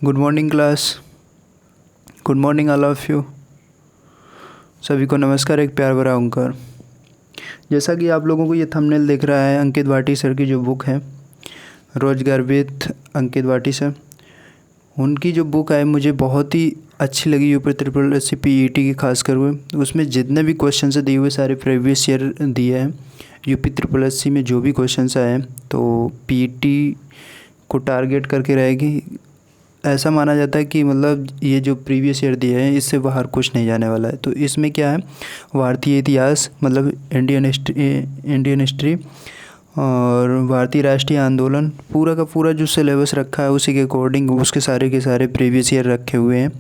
Good morning class. Good morning all of you. सभी को नमस्कार, एक प्यार भरा ओंकार। जैसा कि आप लोगों को ये थंबनेल दिख रहा है, अंकित वाटी सर की जो बुक है रोजगार विद अंकित वाटी सर, उनकी जो बुक है मुझे बहुत ही अच्छी लगी। UP triple S C PET की खास कर हुए उसमें जितने भी क्वेश्चन दिए हुए सारे प्रीवियस ईयर दिए हैं। यूपी ट्रिपल एस सी में जो भी क्वेश्चन आए हैं तो PET को टारगेट करके रहेगी। ऐसा माना जाता है कि मतलब ये जो प्रीवियस ईयर दिए हैं इससे बाहर कुछ नहीं जाने वाला है। तो इसमें क्या है, भारतीय इतिहास मतलब इंडियन हिस्ट्री और भारतीय राष्ट्रीय आंदोलन, पूरा का पूरा जो सिलेबस रखा है उसी के अकॉर्डिंग उसके सारे के सारे प्रीवियस ईयर रखे हुए हैं।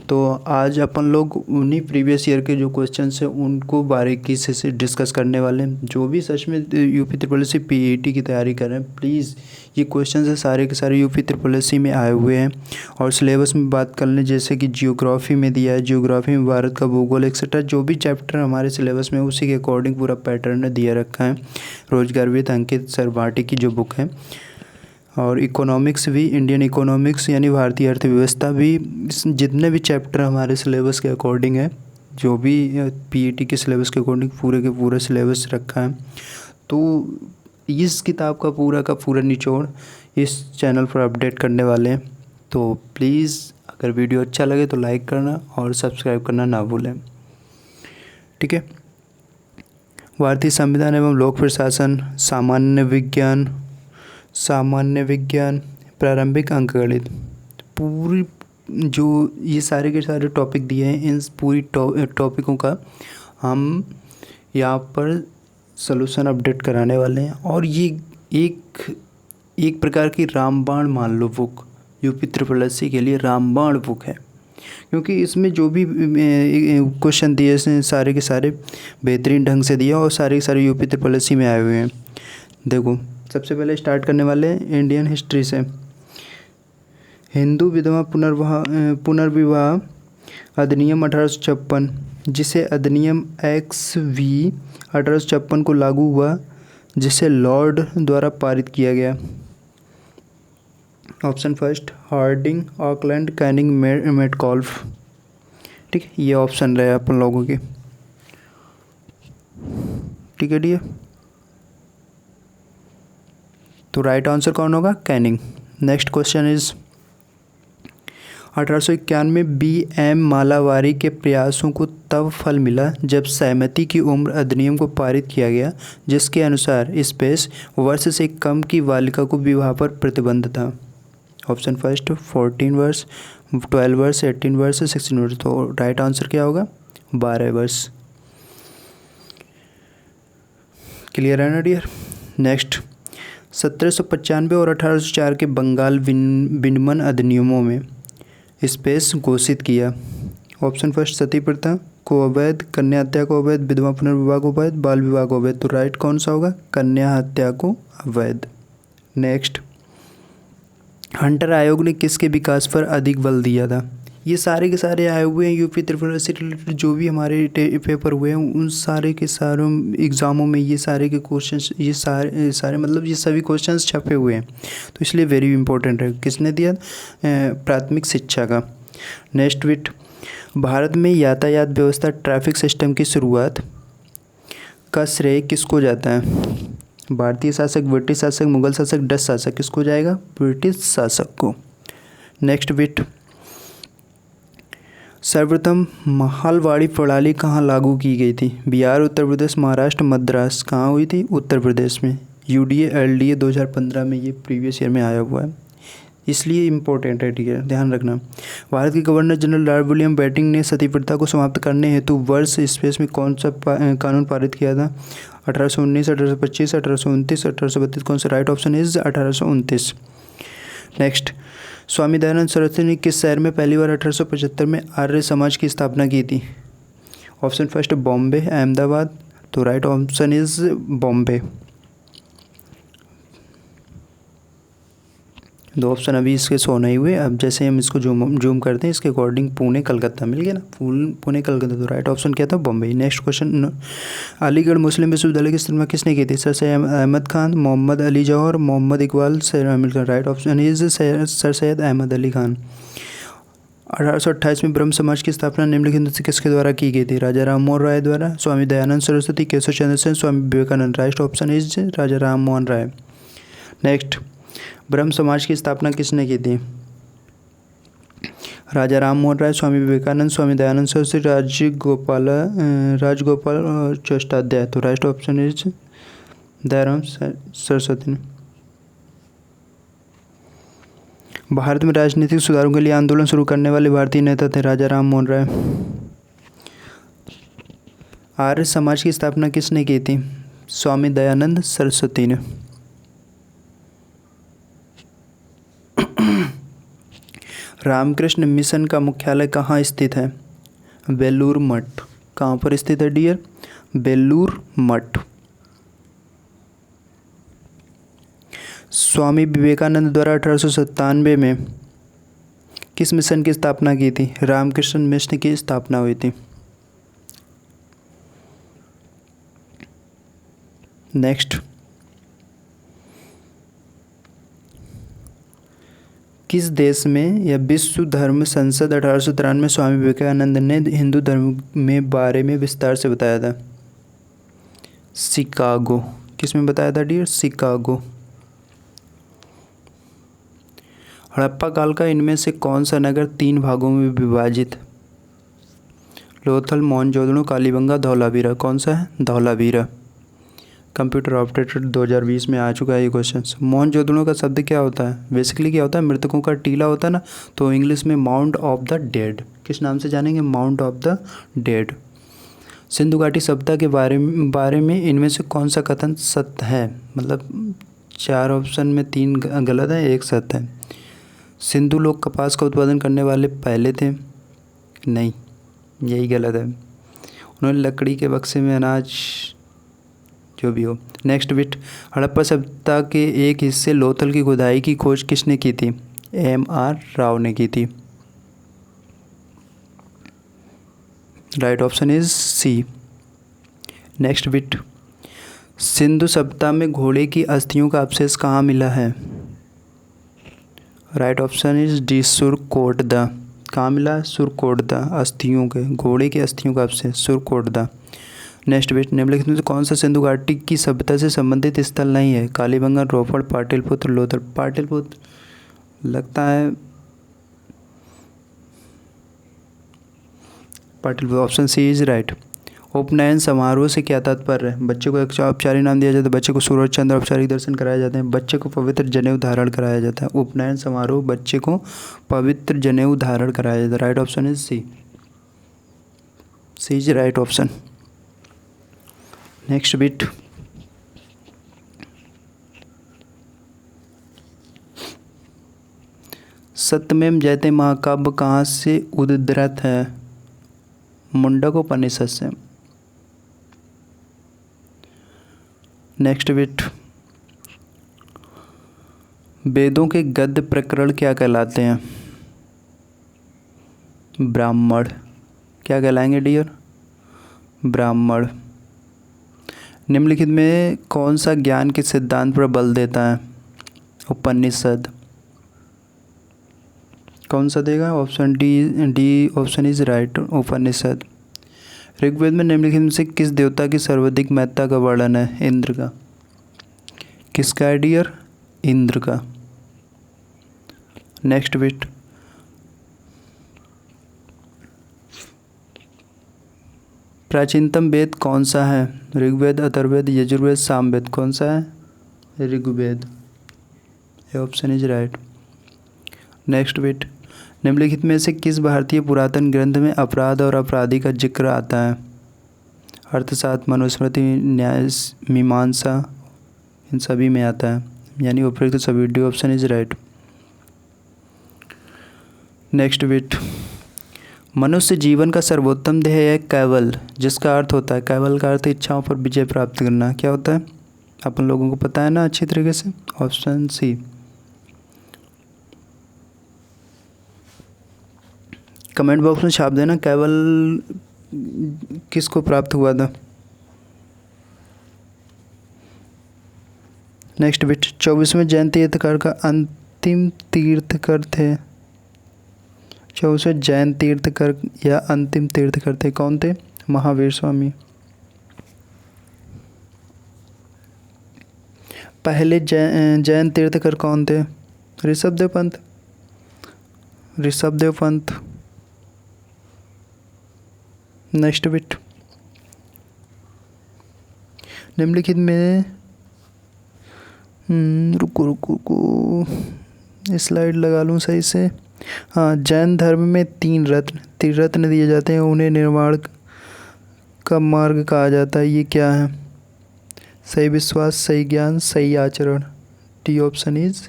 तो आज अपन लोग उन्हीं प्रीवियस ईयर के जो क्वेश्चंस हैं उनको बारीकी से डिस्कस करने वाले हैं। जो भी सच में UP triple S C PET की तैयारी कर रहे हैं, प्लीज़ ये क्वेश्चंस है सारे के सारे यूपी ट्रिपल एस सी में आए हुए हैं। और सिलेबस में बात कर लें, जैसे कि जियोग्राफी में दिया है, जियोग्राफी में भारत का भूगोल एक्सेट्रा, जो भी चैप्टर हमारे सिलेबस में उसी के अकॉर्डिंग पूरा पैटर्न दिया रखा है। रोजगार विद अंकित सर भाटी की जो बुक है। और इकोनॉमिक्स भी, इंडियन इकोनॉमिक्स यानी भारतीय अर्थव्यवस्था भी, जितने भी चैप्टर हमारे सिलेबस के अकॉर्डिंग है, जो भी PET के सिलेबस के अकॉर्डिंग पूरे के पूरा सिलेबस रखा है। तो इस किताब का पूरा निचोड़ इस चैनल पर अपडेट करने वाले हैं। तो प्लीज़ अगर वीडियो अच्छा लगे तो लाइक करना और सब्सक्राइब करना ना भूलें, ठीक है। भारतीय संविधान एवं लोक प्रशासन, सामान्य विज्ञान, प्रारंभिक अंकगणित, पूरी जो ये सारे के सारे टॉपिक दिए हैं, इन पूरी टॉपिकों का हम यहाँ पर सॉल्यूशन अपडेट कराने वाले हैं। और ये एक प्रकार की रामबाण मान लो book, UP triple S C के लिए रामबाण बुक है, क्योंकि इसमें जो भी क्वेश्चन दिए हैं सारे के सारे बेहतरीन ढंग से दिए और सारे के सारे यूपी ट्रिपल एस सी में आए हुए हैं। देखो, सबसे पहले स्टार्ट करने वाले हैं इंडियन हिस्ट्री से। हिंदू विधवा पुनर्विवाह अधिनियम 1856, जिसे अधिनियम XV 1856 को लागू हुआ, जिसे लॉर्ड द्वारा पारित किया गया। Option first Hardinge, Auckland, Canning, Metcalfe, ठीक है। ये ऑप्शन रहे अपन लोगों के, ठीक है डियर। तो राइट आंसर कौन होगा? Canning. Next question is 1891 BM मालावारी के प्रयासों को तब फल मिला जब सहमति की उम्र अधिनियम को पारित किया गया, जिसके अनुसार स्पेस वर्ष से कम की बालिका को विवाह पर प्रतिबंध था। ऑप्शन फर्स्ट 14 वर्ष, 12 वर्ष, 18 वर्ष, 16 वर्ष। तो राइट आंसर क्या होगा? 12 वर्ष। क्लियर है ना डियर। नेक्स्ट 1795 और 1804 के बंगाल विनिमय अधिनियमों में स्पेस घोषित किया। ऑप्शन फर्स्ट सती प्रथा को अवैध, कन्या हत्या को अवैध, विधवा पुनर्विवाह को अवैध, बाल विवाह को अवैध। तो राइट कौन सा होगा? कन्या हत्या को अवैध। नेक्स्ट, हंटर आयोग ने किसके विकास पर अधिक बल दिया था? ये सारे के सारे आए हुए हैं UP triple S C related, जो भी हमारे पेपर हुए हैं उन सारे के सारों एग्ज़ामों में ये सारे के क्वेश्चंस, ये सारे मतलब ये सभी क्वेश्चंस छपे हुए हैं। तो इसलिए वेरी इंपॉर्टेंट है। किसने दिया? प्राथमिक शिक्षा का। नेक्स्ट बिट, भारत में यातायात व्यवस्था ट्रैफिक सिस्टम की शुरुआत का श्रेय किसको जाता है? भारतीय शासक, ब्रिटिश शासक, मुगल शासक, डच शासक, किसको जाएगा? ब्रिटिश शासक को। नेक्स्ट बिट, सर्वप्रथम महलवाड़ी प्रणाली कहाँ लागू की गई थी? बिहार, उत्तर प्रदेश, महाराष्ट्र, मद्रास। कहाँ हुई थी? उत्तर प्रदेश में। UDA LDA 2015 में ये प्रीवियस ईयर में आया हुआ है, इसलिए इम्पोर्टेंट है, ठीक है, ध्यान रखना। भारत के governor general Lord William Bentinck ने सती प्रथा को समाप्त करने हेतु वर्ष स्पेस में कौन सा कानून पारित किया था? 1819, 1825, 1829, 1832। कौन सा? Right option is 1829। नेक्स्ट, स्वामी दयानंद सरस्वती ने किस शहर में पहली बार 1875 में आर्य समाज की स्थापना की थी? Option first Bombay, Ahmedabad. तो राइट ऑप्शन इज बॉम्बे। दो ऑप्शन अभी इसके शो नहीं हुए। अब जैसे हम इसको जूम करते हैं इसके अकॉर्डिंग पुणे कलकत्ता मिल गया ना, पुणे कलकत्ता, तो राइट ऑप्शन क्या था, बम्बई। नेक्स्ट क्वेश्चन, अलीगढ़ मुस्लिम विश्वविद्यालय की स्थापना किसने की थी? सर सैयद अहमद खान, मोहम्मद अली जौहर, मोहम्मद इकबाल, सर मिलकर। Right option is sir Syed Ahmed Ali Khan. 1828 में ब्रह्म समाज की स्थापना निम्नलिखित में से किसके द्वारा की गई थी? राजा राम मोहन राय द्वारा, Swami Dayanand Saraswati, Keshav Chandra Sen, Swami Vivekananda. Right option is Raja Ram Mohan Roy. Next, Brahmo Samaj की स्थापना किसने की थी? राजा राम मोहन राय, स्वामी विवेकानंद, स्वामी दयानंद सरस्वती, राजगोपाल चट्टोपाध्याय। तो right option is Dayaram Saraswati ने। भारत में राजनीतिक सुधारों के लिए आंदोलन शुरू करने वाले भारतीय नेता थे? राजा राम मोहन राय। आर्य समाज की स्थापना किसने की थी? स्वामी दयानंद सरस्वती ने। रामकृष्ण मिशन का मुख्यालय कहाँ स्थित है? बेलूर मठ। कहाँ पर स्थित है डियर? बेलूर मठ। स्वामी विवेकानंद द्वारा 1897 में किस मिशन की स्थापना की थी? रामकृष्ण मिशन की स्थापना हुई थी। नेक्स्ट, किस देश में या विश्व धर्म संसद 1893 स्वामी विवेकानंद ने हिंदू धर्म में बारे में विस्तार से बताया था? शिकागो। किस में बताया था डियर? शिकागो। हड़प्पा काल का इनमें से कौन सा नगर 3 भागों में विभाजित? लोथल, मोहनजोदड़ो, कालीबंगा, धौलावीरा। कौन सा है? धौलावीरा। कंप्यूटर ऑपरेटेड 2020 में आ चुका है ये क्वेश्चन। मोहनजोदड़ो का शब्द क्या होता है? बेसिकली क्या होता है? मृतकों का टीला होता है ना, तो इंग्लिश में माउंट ऑफ द डेड। किस नाम से जानेंगे? Mount of the dead. Sindhu घाटी सभ्यता के बारे में इनमें से कौन सा कथन सत्य है? मतलब 4 ऑप्शन में 3 गलत है, 1 सत्य है। सिंधु लोग कपास का उत्पादन करने वाले पहले थे? नहीं, यही गलत है। उन्होंने लकड़ी के बक्से में अनाज, जो भी हो। नेक्स्ट बिट, हड़प्पा सभ्यता के एक हिस्से लोथल की खुदाई की खोज किसने की थी? M.R. राव ने की थी। Right option is C. Next bit, Sindhu सभ्यता में घोड़े की अस्थियों का अवशेष कहाँ मिला है? Right option is D, Surkotada. कहाँ मिला? सुरकोटदा। अस्थियों के, घोड़े के अस्थियों का अवशेष, सुरकोटदा। नेक्स्ट बिट, निम्नलिखित में से कौन सा सिंधु घाटी की सभ्यता से संबंधित स्थल नहीं है? कालीबंगा, रोपड़, पाटलिपुत्र, लोथल। पाटलिपुत्र लगता है, Pataliputra. Option C is right. उपनयन समारोह से क्या तात्पर्य है? बच्चे को एक औपचारिक नाम दिया जाता है, बच्चे को सूरज चंद्र औपचारिक दर्शन कराए जाते हैं, बच्चे को पवित्र जनेऊ धारण कराया जाता है। उपनयन समारोह, बच्चे को पवित्र जनेऊ धारण कराया जाता है। Right option is C. C is right option. Next bit, सत्यमेव जयते महाकाव्य कहाँ से उद्धृत है? मुंडक उपनिषद से। नेक्स्ट बिट, वेदों के गद्य प्रकरण क्या कहलाते हैं? ब्राह्मण। क्या कहलाएंगे डियर? ब्राह्मण। निम्नलिखित में कौन सा ज्ञान के सिद्धांत पर बल देता है? उपनिषद। कौन सा देगा? Option D option is right, Upanishad. Rigveda में निम्नलिखित में से किस देवता की सर्वाधिक महत्ता का वर्णन है? इंद्र का। किसका है डियर? इंद्र का। नेक्स्ट बिट, प्राचीनतम वेद कौन सा है? ऋग्वेद, अथर्ववेद, यजुर्वेद, सामवेद। कौन सा है? ऋग्वेद। ये option is right. Next bit, निम्नलिखित में से किस भारतीय पुरातन ग्रंथ में अपराध और अपराधी का जिक्र आता है? अर्थशास्त्र, मनुस्मृति, न्याय, मीमांसा, इन सभी में आता है, यानी उपयुक्त सभी। D option is right. Next bit, मनुष्य जीवन का सर्वोत्तम ध्येय है कैवल, जिसका अर्थ होता है, कैवल का अर्थ इच्छाओं पर विजय प्राप्त करना। क्या होता है? अपन लोगों को पता है ना अच्छी तरीके से। Option C. कमेंट बॉक्स में छाप देना केवल किसको प्राप्त हुआ था। नेक्स्ट बिट, 24वें जैन तीर्थकर का अंतिम तीर्थकर थे। 24वें जैन तीर्थकर या अंतिम तीर्थकर थे, कौन थे? महावीर स्वामी। पहले जैन तीर्थकर कौन थे? ऋषभदेव पंत। ऋषभदेव पंत। नेक्स्ट बिट, निम्नलिखित में रुको रुको रुको स्लाइड लगा लूँ सही से। हाँ, जैन धर्म में 3 रत्न त्रिरत्न दिए जाते हैं, उन्हें निर्वाण का मार्ग कहा जाता है। ये क्या है? सही विश्वास, सही ज्ञान, सही आचरण। D option is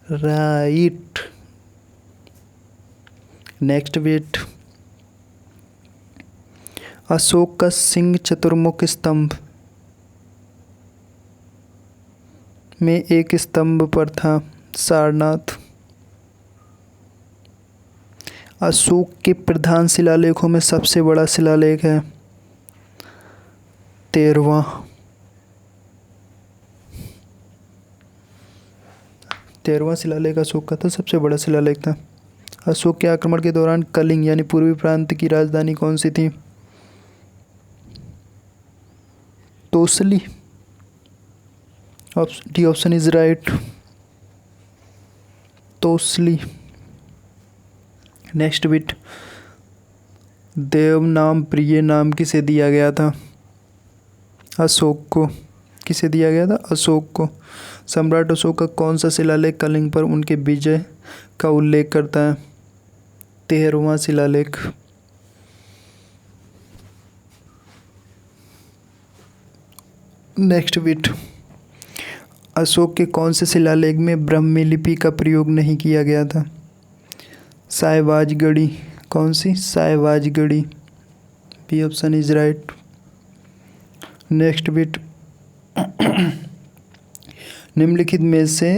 right. Next bit, Ashok का सिंह चतुर्मुख स्तंभ में एक स्तंभ पर था। सारनाथ। अशोक के प्रधान शिलालेखों में सबसे बड़ा शिलालेख है 13वां। 13वां शिलालेख अशोक का था, सबसे बड़ा शिलालेख था। अशोक के आक्रमण के दौरान कलिंग यानी पूर्वी प्रांत की राजधानी कौन सी थी? Tosali. D option is right, Tosali. Next bit, देव नाम प्रिय नाम किसे दिया गया था? अशोक को। किसे दिया गया था? अशोक को। सम्राट अशोक का कौन सा शिलालेख कलिंग पर उनके विजय का उल्लेख करता है? 13वां शिलालेख। नेक्स्ट बिट, अशोक के कौन से शिलालेख में ब्राह्मी लिपि का प्रयोग नहीं किया गया था? सायवाजगढ़ी। कौन सी? सायवाजगढ़ी। B option is right. Next bit, निम्नलिखित में से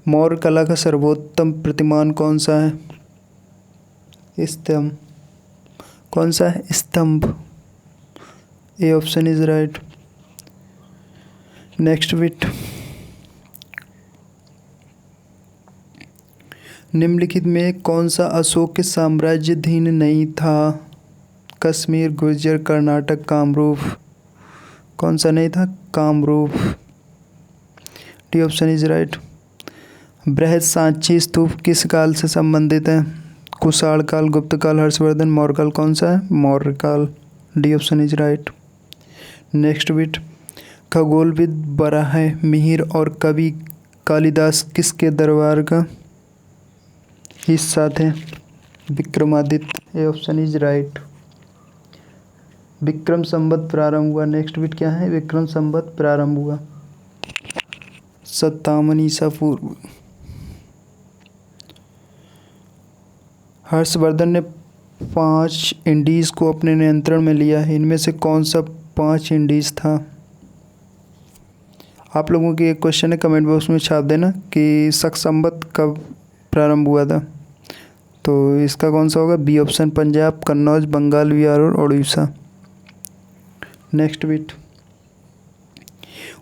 मौर्य कला का सर्वोत्तम प्रतिमान कौन सा है? स्तंभ। कौन सा है? स्तंभ। ए option is right. Next bit, निम्नलिखित में कौन सा अशोक के साम्राज्याधीन नहीं था? कश्मीर, गुर्जर, कर्नाटक, कामरूप। कौन सा नहीं था? Kamrup. D option is right. बृहद सांची स्तूप किस काल से संबंधित है? कुषाण काल, गुप्त काल, हर्षवर्धन, मौर्य काल। कौन सा है? मौर्य काल। D option is right. Next bit, खगोलविद बराह मिहिर और कवि कालिदास किसके दरबार का हिस्सा थे? Vikramaditya. A option is right. Vikram Samvat प्रारंभ हुआ। नेक्स्ट बिट क्या है? विक्रम संवत प्रारंभ हुआ 57 ईसा पूर्व। हर्षवर्धन ने 5 इंडीज को अपने नियंत्रण में लिया है, इनमें से कौन सा 5 इंडीज था? आप लोगों की एक क्वेश्चन है, कमेंट बॉक्स में छाप देना कि शक संवत कब प्रारंभ हुआ था। तो इसका कौन सा होगा? बी ऑप्शन, पंजाब, कन्नौज, बंगाल, बिहार और उड़ीसा। नेक्स्ट बिट,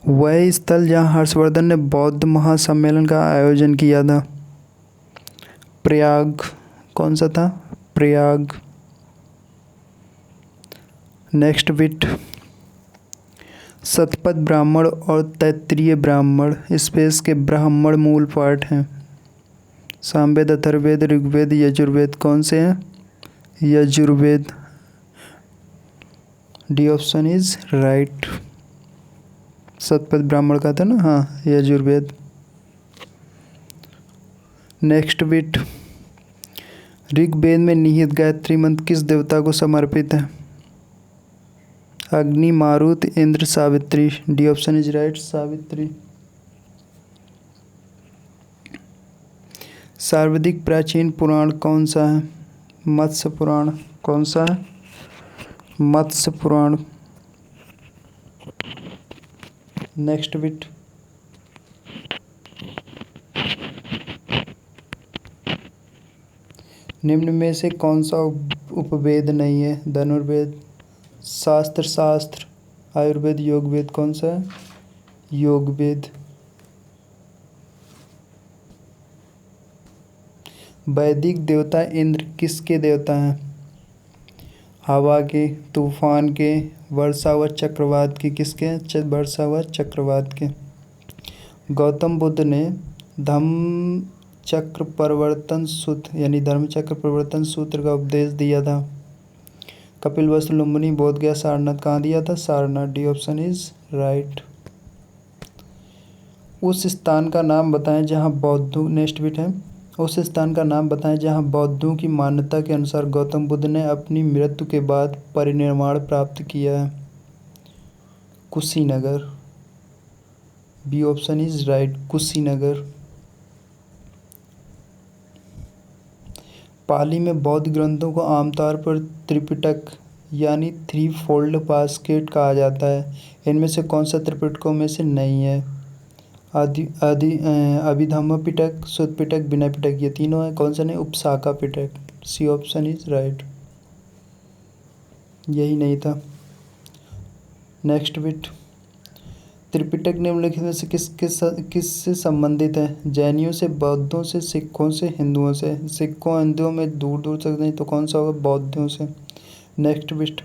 वह स्थल जहाँ हर्षवर्धन ने बौद्ध महासम्मेलन का आयोजन किया था? प्रयाग। कौन सा था? प्रयाग। नेक्स्ट बिट, शतपथ ब्राह्मण और तैत्तिरीय ब्राह्मण स्पेस के ब्राह्मण मूल पाठ हैं। सामवेद, अथर्ववेद, ऋग्वेद, यजुर्वेद। कौन से हैं? Yajurveda. D option is right. Shatapatha Brahmana का था ना? हाँ, यजुर्वेद। नेक्स्ट बिट, ऋग्वेद में निहित गायत्री मंत्र किस देवता को समर्पित है? Agni, Marut, Indra, Savitri. D option is right, Savitri. सर्वाधिक प्राचीन पुराण कौन सा है? मत्स्य पुराण। कौन सा है? मत्स्य पुराण। नेक्स्ट बिट, निम्न में से कौन सा उपवेद नहीं है? धनुर्वेद, शास्त्र, आयुर्वेद, योग वेद। कौन सा है? योग वेद। वैदिक देवता इंद्र किसके देवता हैं? हवा के, तूफान के, वर्षा व चक्रवात के। किसके? वर्षा व चक्रवात के। गौतम बुद्ध ने धम्म चक्र प्रवर्तन सूत्र यानी धर्म चक्र प्रवर्तन सूत्र का उपदेश दिया था। कपिलवस्तु, लुम्बिनी, बोधगया, सारनाथ। कहाँ दिया था? Sarnath. D option is right. उस स्थान का नाम बताएं जहाँ बौद्धों नेक्स्ट बिट है। उस स्थान का नाम बताएं जहाँ बौद्धों की मान्यता के अनुसार गौतम बुद्ध ने अपनी मृत्यु के बाद परिनिर्वाण प्राप्त किया है। Kushinagar. B option is right, Kushinagar. Pali में बौद्ध ग्रंथों को आमतौर पर त्रिपिटक यानी थ्री फोल्ड बास्केट कहा जाता है। इनमें से कौन सा त्रिपिटकों में से नहीं है? अभिधम्म पिटक, सुत्त पिटक, विनय पिटक। ये तीनों है। कौन सा नहीं? उपसाका पिटक। C option is right. यही नहीं था। Next bit. त्रिपिटक निम्नलिखित में से किससे संबंधित है? जैनियों से, बौद्धों से, सिखों से, हिंदुओं से। सिखों हिंदुओं में दूर दूर तक नहीं, तो कौन सा होगा? बौद्धों से। Next bit.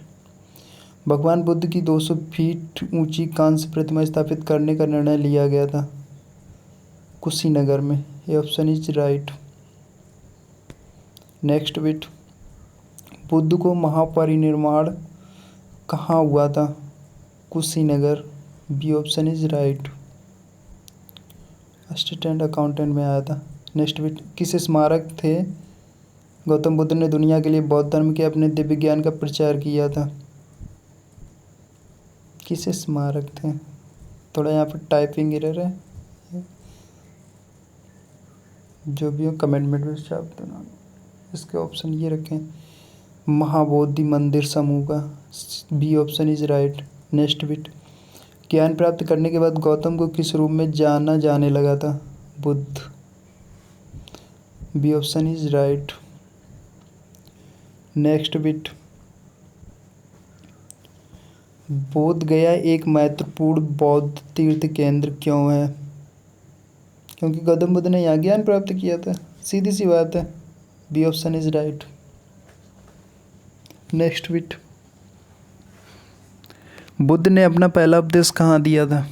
भगवान बुद्ध की 200 फीट ऊंची कांस्य प्रतिमा स्थापित करने का निर्णय लिया गया था। कुशीनगर में। ये option is right. Next bit. Buddha को महापरिनिर्वाण कहाँ हुआ था? Kushinagar. B option is right. Assistant accountant में आया था। Next bit. किस स्मारक थे गौतम बुद्ध ने दुनिया के लिए बौद्ध धर्म के अपने दिव्य ज्ञान का प्रचार किया था? किस स्मारक थे? थोड़ा यहाँ पर टाइपिंग एरर है, जो भी हो कमेंट में छाप देना। इसके ऑप्शन ये रखें, महाबोधि मंदिर समूह का। B option is right. Next bit. ज्ञान प्राप्त करने के बाद गौतम को किस रूप में जाना जाने लगा था? Buddha. B option is right. Next bit. Bodh Gaya एक महत्वपूर्ण बौद्ध तीर्थ केंद्र क्यों है? क्योंकि गौतम बुद्ध ने यहाँ ज्ञान प्राप्त किया था। सीधी सी बात है। B option is right. Next bit. Buddha ने अपना पहला उपदेश कहाँ दिया था?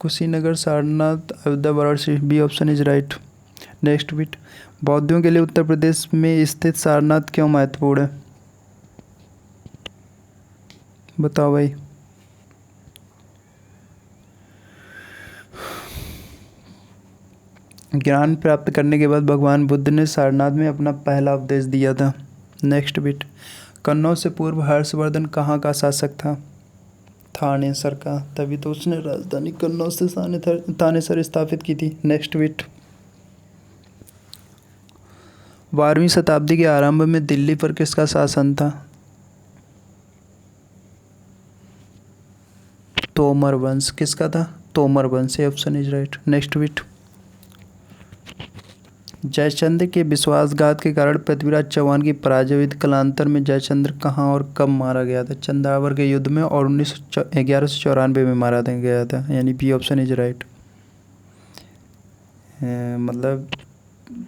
Kushinagar, Sarnath, Ayodhya, Varanasi. B option is right. Next bit. बौद्धों के लिए उत्तर प्रदेश में स्थित सारनाथ क्यों महत्वपूर्ण है? बताओ भाई। ज्ञान प्राप्त करने के बाद भगवान बुद्ध ने सारनाथ में अपना पहला उपदेश दिया था। Next bit. कन्नौज से पूर्व हर्षवर्धन कहाँ का शासक था? थानेसर का। तभी तो उसने राजधानी कन्नौज से थानेसर स्थापित की थी। Next bit. 12वीं शताब्दी के आरंभ में दिल्ली पर किसका शासन था? तोमर वंश। किसका था? तोमर वंश। Option is right. Next bit. Jayachandra के विश्वासघात के कारण पृथ्वीराज चौहान की पराजय हुई थी। कालांतर में जयचंद्र कहाँ और कब मारा गया था? चंद्रावर के युद्ध में और 1194 में मारा गया था। यानी बी ऑप्शन इज राइट। मतलब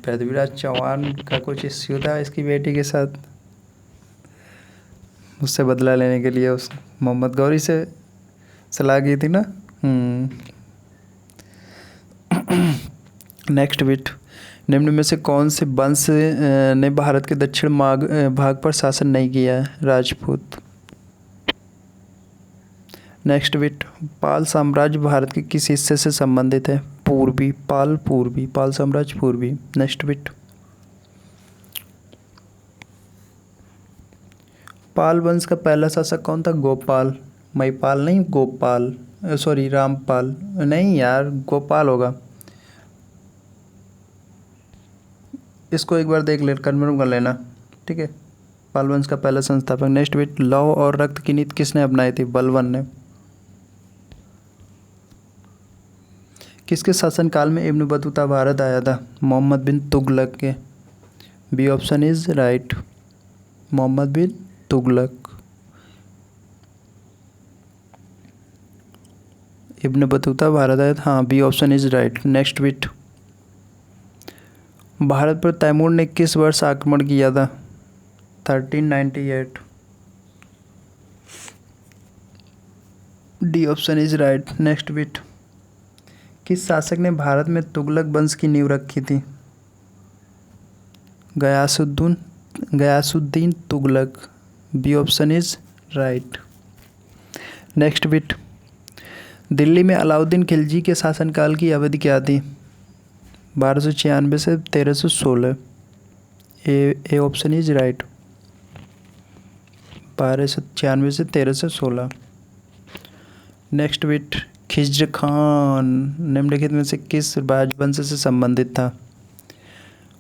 पृथ्वीराज चौहान का कुछ इश्यू था इसकी बेटी के साथ, उससे बदला लेने के लिए उस मोहम्मद गौरी से सलाह की थी ना। Next bit. निम्न में से कौन से वंश ने भारत के दक्षिण भाग पर शासन नहीं किया है? राजपूत। Next bit. पाल साम्राज्य भारत के किस हिस्से से संबंधित है? पूर्वी। पाल साम्राज्य पूर्वी। Next bit. पाल वंश का पहला शासक कौन था? गोपाल। महिपाल नहीं, गोपाल। सॉरी, रामपाल नहीं यार, गोपाल होगा। इसको एक बार देख ले, कन्फर्म कर लेना, ठीक है। पाल वंश का पहला संस्थापक। Next bit. लौह और रक्त की नीति किसने अपनाई थी? बलवन ने। किसके शासनकाल में इब्न बतूता भारत आया था? मोहम्मद बिन तुगलक के। B option is right, Mohammed bin Tughlaq. Ibn Battuta Bharat आए थे, हाँ B option is right. Next bit, Bharat पर तैमूर ने किस वर्ष आक्रमण किया था? 1398। D option is right. Next bit, किस शासक ने भारत में तुगलक वंश की नींव रखी थी? Ghiyasuddin Tughlaq. B option is right. Next bit, Delhi में अलाउद्दीन खिलजी के शासनकाल की अवधि क्या थी? 1296 से 1316। ए ऑप्शन इज राइट, 1296 से 1316। नेक्स्ट बिट, खिज्र खान निम्नलिखित में से किस राजवंश से संबंधित था?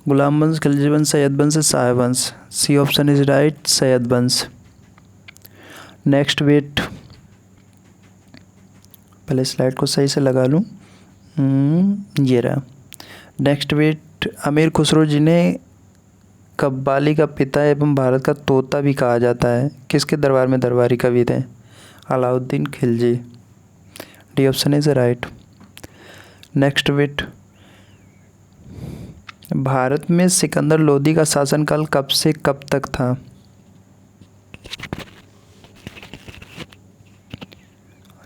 गुलाम वंश, खिलजी वंश, सैयद वंश, शाह वंश। C option is right, Sayyid वंश। नेक्स्ट बिट, पहले स्लाइड को सही से लगा लूँ, ये रहा। नेक्स्ट बिट, अमीर खुसरो जिन्हें कव्वाली का पिता एवं भारत का तोता भी कहा जाता है, किसके दरबार में दरबारी कवि थे? Alauddin Khilji. D option is right. Next bit, Bharat में सिकंदर लोदी का शासनकाल कब से कब तक था?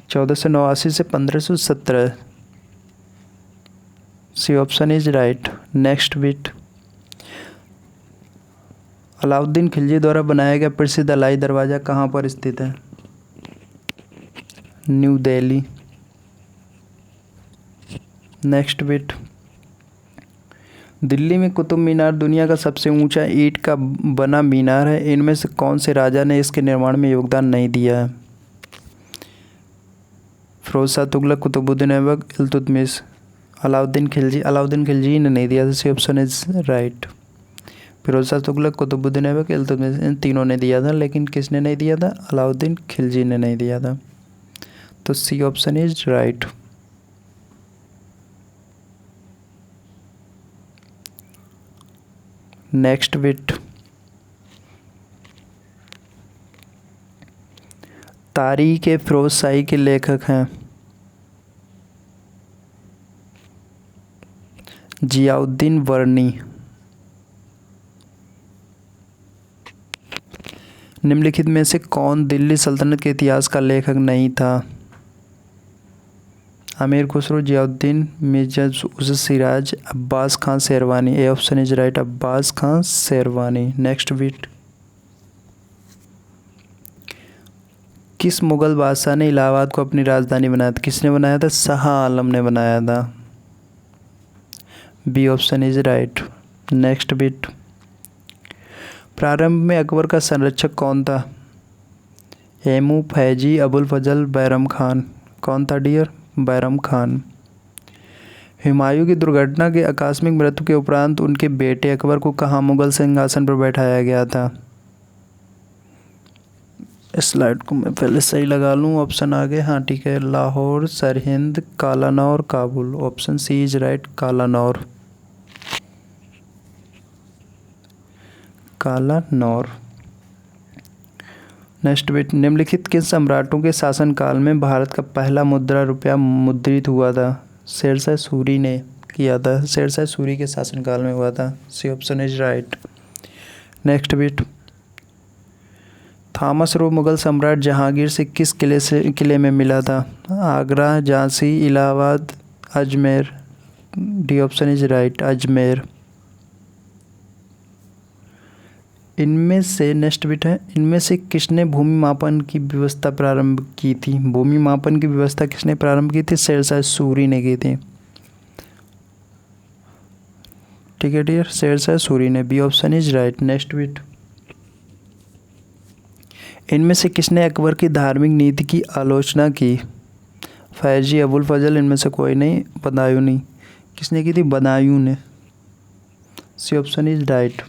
1489 से 1517। C option is right. Next bit, Alauddin Khilji द्वारा बनाया गया प्रसिद्ध अलाई दरवाज़ा कहाँ पर स्थित है? New Delhi. Next bit, Delhi में कुतुब मीनार दुनिया का सबसे ऊंचा ईंट का बना मीनार है, इनमें से कौन से राजा ने इसके निर्माण में योगदान नहीं दिया है? फिरोज शाह तुगलक, कुतुबुद्दीन ऐबक, इल्तुतमिश। अलाउद्दीन खिलजी ने नहीं दिया था। C option is right. Firoz Shah Tughlaq, Qutbuddin Aibak, Iltutmish, इन तीनों ने दिया था, लेकिन किसने नहीं दिया था? अलाउद्दीन खिलजी ने नहीं दिया था। तो C option is right. Next bit, Tarikh e Firoz शाही के लेखक हैं? जियाउद्दीन वर्नी। निम्नलिखित में से कौन दिल्ली सल्तनत के इतिहास का लेखक नहीं था? अमीर खुसरो, जियाउद्दीन, मिर्जा उस सिराज, अब्बास खान शेरवानी। ए option is right, Abbas Khan sherwani. Next bit, किस मुगल बादशाह ने इलाहाबाद को अपनी राजधानी बनाया था? किसने बनाया था? शाह आलम ने बनाया था। B option is right. Next bit, प्रारंभ में अकबर का संरक्षक कौन था? एमू, फैजी, अबुल फजल, बैरम खान। कौन था डियर? बैरम खान। हुमायूं की दुर्घटना के आकस्मिक मृत्यु के उपरांत उनके बेटे अकबर को कहाँ मुगल सिंहासन पर बैठाया गया था? स्लाइड को मैं पहले सही लगा लूँ, ऑप्शन आगे, हाँ ठीक है। Lahore, Sirhind, Kalanaur, Kabul. Option C is right, Kalanaur. Kalanaur. Next bit, निम्नलिखित किन सम्राटों के शासनकाल में भारत का पहला मुद्रा रुपया मुद्रित हुआ था? शेरशाह सूरी ने किया था। शेरशाह सूरी के शासनकाल में हुआ था। C option is right. Next bit, Thomas Roe Mughal सम्राट जहांगीर से किस किले में मिला था? Agra, Jhansi, Allahabad, Ajmer. D option is right, Ajmer. इनमें से नेक्स्ट बिट है, इनमें से किसने भूमि मापन की व्यवस्था प्रारंभ की थी? भूमि मापन की व्यवस्था किसने प्रारंभ की थी? शेरशाह सूरी ने की थी। ठीक है डियर, शेरशाह सूरी ने। B option is right. Next bit, इनमें से किसने अकबर की धार्मिक नीति की आलोचना की? फैजी, अबुल फजल, इनमें से कोई नहीं। बदायूं। किसने की थी? बदायूं ने। C option is right.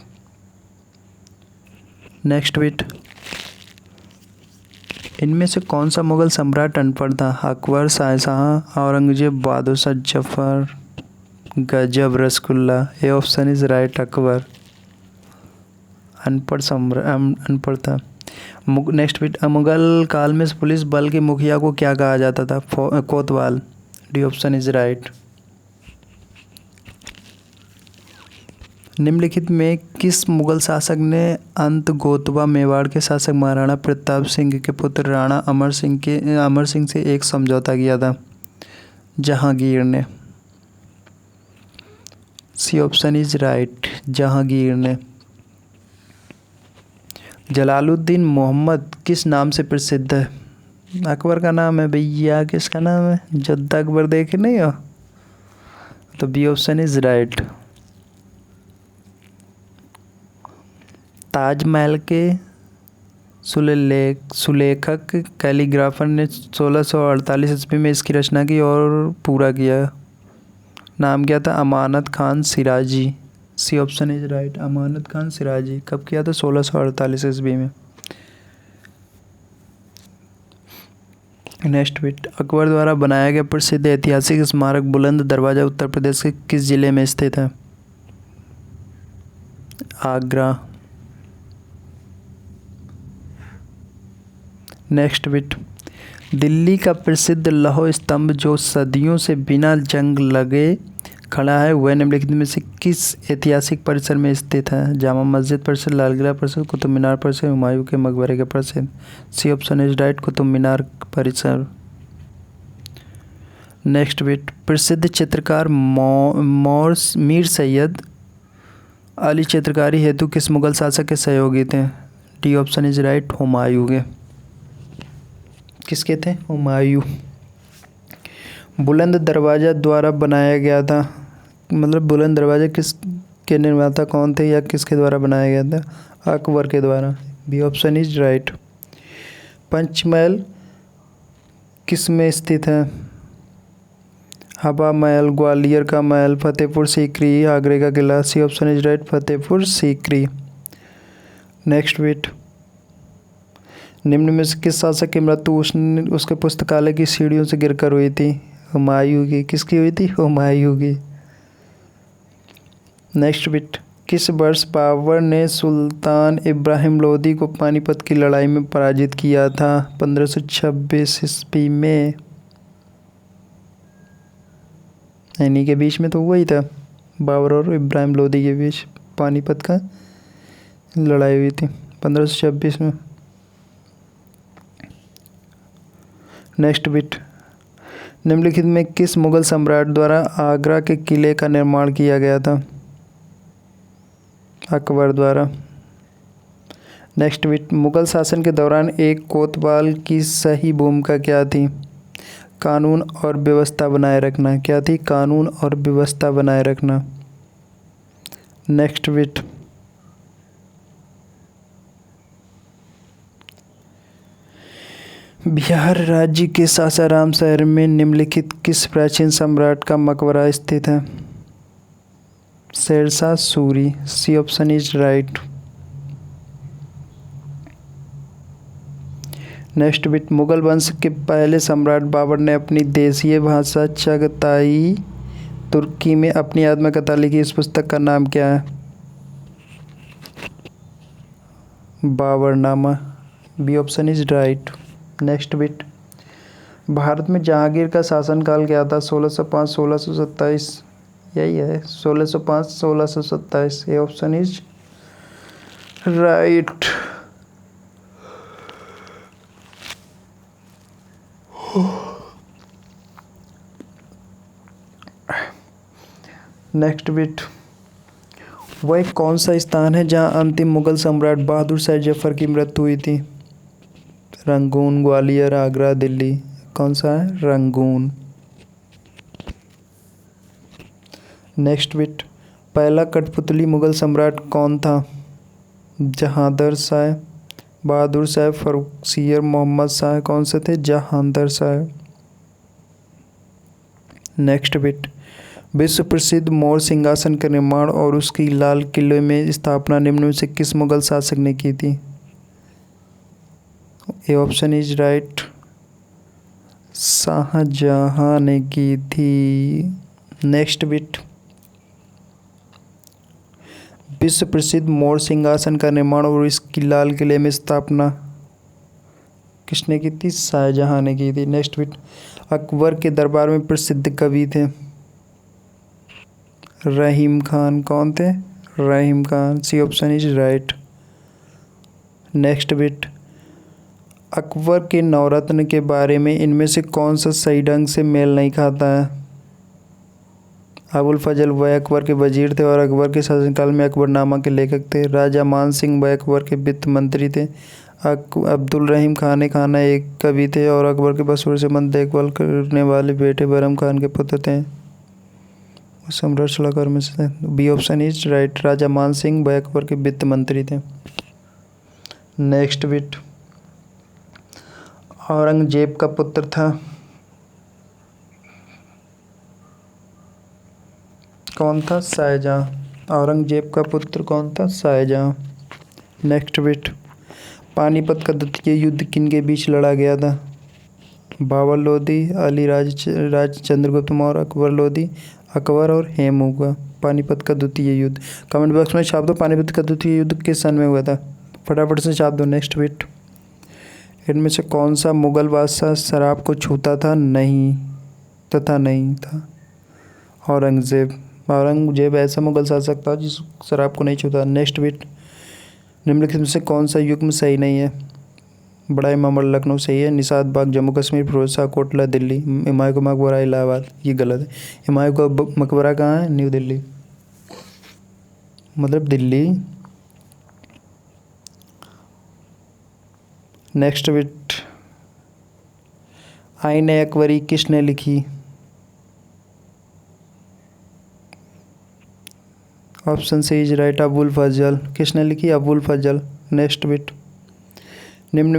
Next bit, इनमें से कौन सा मुगल सम्राट अनपढ़ था? अकबर, शाहजहां, औरंगजेब, बहादुर शाह जफर, गजब रसगुल्ला। ए ऑप्शन इज राइट, अकबर। अनपढ़ था। नेक्स्ट बिट, मुगल काल में पुलिस बल के मुखिया को क्या कहा जाता था? कोतवाल। D option is right. निम्नलिखित में किस मुगल शासक ने अंतगोतवा मेवाड़ के शासक महाराणा प्रताप सिंह के पुत्र राणा अमर सिंह से एक समझौता किया था? जहांगीर ने। C option is right, Jahangir ने। जलालुद्दीन मोहम्मद किस नाम से प्रसिद्ध है? अकबर का नाम है भैया। किसका नाम है? जद्दा अकबर देखे नहीं हो? तो B option is right. Taj Mahal के सुलेखक कैलीग्राफर ने 1648 ईस्वी में इसकी रचना की और पूरा किया। नाम क्या था? Amanat Khan Shirazi. C option is right, Amanat Khan Shirazi. कब किया था? 1648 ईस्वी में। नेक्स्ट बिट, अकबर द्वारा बनाया गया प्रसिद्ध ऐतिहासिक स्मारक बुलंद दरवाजा उत्तर प्रदेश के किस जिले में स्थित है? आगरा। नेक्स्ट बिट, दिल्ली का प्रसिद्ध लौह स्तंभ जो सदियों से बिना जंग लगे खड़ा है वह निम्नलिखित में से किस ऐतिहासिक परिसर में स्थित है? जामा मस्जिद परिसर, लाल किला परिसर, कुतुब मीनार परिसर, हुमायूं के मकबरे के परिसर। C option is right, Qutub Minar परिसर। नेक्स्ट बिट, प्रसिद्ध चित्रकार मीर सैयद अली चित्रकारी हेतु किस मुगल शासक के सहयोगी थे? D option is right, Humayun के। किसके थे? हुमायूं। बुलंद दरवाज़ा द्वारा बनाया गया था, मतलब बुलंद दरवाज़ा किसके निर्माता कौन थे या किसके द्वारा बनाया गया था? अकबर के द्वारा। B option is right. Panch Mahal किस में स्थित है? हवा महल, ग्वालियर का महल, फतेहपुर सीकरी, आगरे का किला। C option is right, Fatehpur Sikri. Next bit, निम्न में से किस शासक की मृत्यु उसके पुस्तकालय की सीढ़ियों से गिरकर हुई थी? हुमायूं की। किसकी हुई थी? हुमायूं की। नेक्स्ट बिट, किस वर्ष बाबर ने सुल्तान इब्राहिम लोदी को पानीपत की लड़ाई में पराजित किया था? 1526 ईस्वी में। इन्हीं के बीच में तो हुआ ही था, बाबर और इब्राहिम लोदी के बीच पानीपत का लड़ाई हुई थी 1526 में। नेक्स्ट बिट, निम्नलिखित में किस मुगल सम्राट द्वारा आगरा के किले का निर्माण किया गया था? अकबर द्वारा। नेक्स्ट बिट, मुगल शासन के दौरान एक कोतवाल की सही भूमिका क्या थी? कानून और व्यवस्था बनाए रखना। क्या थी? कानून और व्यवस्था बनाए रखना। नेक्स्ट बिट, बिहार राज्य के सासाराम शहर में निम्नलिखित किस प्राचीन सम्राट का मकबरा स्थित है? Sher Shah Suri. C option is right. Next bit, Mughal वंश के पहले सम्राट बाबर ने अपनी देशीय भाषा चगताई तुर्की में अपनी आत्मकथा लिखी। इस पुस्तक का नाम क्या है? Baburnama. B option is right. Next bit, Bharat में जहांगीर का शासनकाल क्या था? 1605-1627। यही है, 1605-1627। ए option is right. Next bit, वह कौन सा स्थान है जहां अंतिम मुगल सम्राट बहादुर शाह जफर की मृत्यु हुई थी? रंगून, ग्वालियर, आगरा, दिल्ली। कौन सा है? रंगून। नेक्स्ट बिट, पहला कठपुतली मुगल सम्राट कौन था? जहांदर शाह, बहादुर शाह, फर्रुखसियर, मोहम्मद शाह। कौन से थे? जहांदर शाह। नेक्स्ट बिट, विश्व प्रसिद्ध मोर सिंहासन का निर्माण और उसकी लाल किले में स्थापना निम्न में से किस मुगल शासक ने की थी? A option is right, Shah Jahan ने की थी। नेक्स्ट बिट, विश्व प्रसिद्ध मोर सिंहासन का निर्माण और इसकी लाल किले में स्थापना किसने की थी? शाहजहां ने की थी। नेक्स्ट बिट, अकबर के दरबार में प्रसिद्ध कवि थे? रहीम खान। कौन थे? Rahim Khan. C option is right. Next bit, Akbar के नवरत्न के बारे में इनमें से कौन सा सही ढंग से मेल नहीं खाता है? अबुल फजल वह अकबर के वजीर थे और अकबर के शासनकाल में अकबरनामा के लेखक थे। राजा मान सिंह वह अकबर के वित्त मंत्री थे। अब्दुल रहीम खान खाना एक कवि थे और अकबर के बसवर से मंद देखभाल करने वाले बेटे बरम खान के पुत्र थे। सम्राट सलाहकार में से बी ऑप्शन इज राइट। राजा मान सिंह वह अकबर के वित्त मंत्री थे। नेक्स्ट बिट, औरंगजेब का पुत्र था? कौन था? शाहजहां। औरंगजेब का पुत्र कौन था? शाहजहां। नेक्स्ट बिट, पानीपत का द्वितीय युद्ध किन के बीच लड़ा गया था? बाबर लोधी, अली राज चंद्रगुप्त मौर्य, अकबर लोधी, अकबर और हेमू का। पानीपत का द्वितीय युद्ध। कमेंट बॉक्स में छाप दो पानीपत का द्वितीय युद्ध किस सन में हुआ था? फटाफट से छाप दो। नेक्स्ट बिट, इनमें से कौन सा मुगल बादशाह शराब को छूता था? नहीं तथा नहीं था? औरंगजेब। औरंगजेब ऐसा मुगल शासक था जिस शराब को नहीं छूता। नेक्स्ट बिट, निम्नलिखित में से कौन सा युग्म सही नहीं है? बड़ा इमाम लखनऊ सही है। निषाद बाग जम्मू कश्मीर, फिरोज शाह कोटला दिल्ली, हुमायूं का मकबरा इलाहाबाद ये गलत है। हुमायूं का मकबरा कहाँ है? न्यू दिल्ली, मतलब दिल्ली। नेक्स्ट बिट, आईन अकबरी किसने लिखी? Option C is right, Abul Fazal. किसने लिखी? अबुल फजल। नेक्स्ट बिट, निम्न